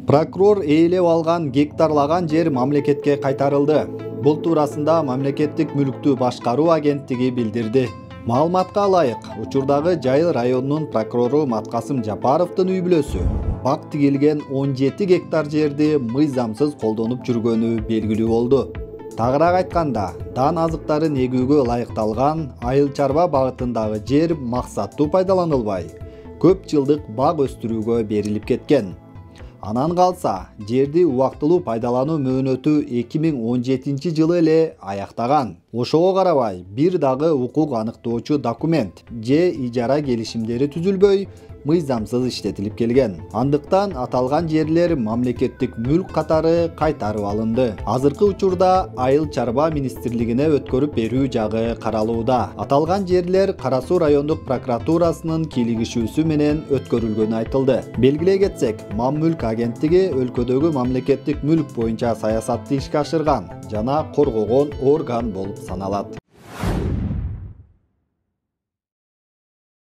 Прокурор ээлеп алган гектарлаган жер мамлекетке кайтарылды. Бул туурасында мамлекеттик мүлктү башкаруу агенттиги билдирди. Маалыматка ылайык, учурдагы Жайыл районунун прокурору Маткасым Жапаровдун үй бүлөсү бак тигилген 17 гектар жерди мыйзамсыз колдонуп жүргөнү белгилүү болду. Тагыраак айтканда, дан азыктарын эгүүгө ылайыкталган айыл чарба багытындагы жер максаттуу пайдаланылбай, көп жылдык бак өстүрүүгө берилип кеткен. Анан калса, жерди убактылуу пайдалануу мөөнөтү 2017 жылы эле аяктаган. Ошого карабай, бир дагы укук аныктоочу документ же ижара келишимдери түзүлбөй, мыйзамсыз иштетилип келген. Андыктан аталган жерлер мамлекеттик мүлк катары кайтарып алынды. Азыркы учурда Айыл чарба министрлигине өткөрүп берүү жагы каралууда. Аталган жерлер Кара Суу райондук прокуратурасынын кийлигишүүсү менен өткөрүлгөнү айтылды. Белгилей кетсек, Мам мүлк агенттиги өлкөдөгү мамлекеттик мүлк боюнча саясатты ишке ашырган жана коргогон орган болуп саналат.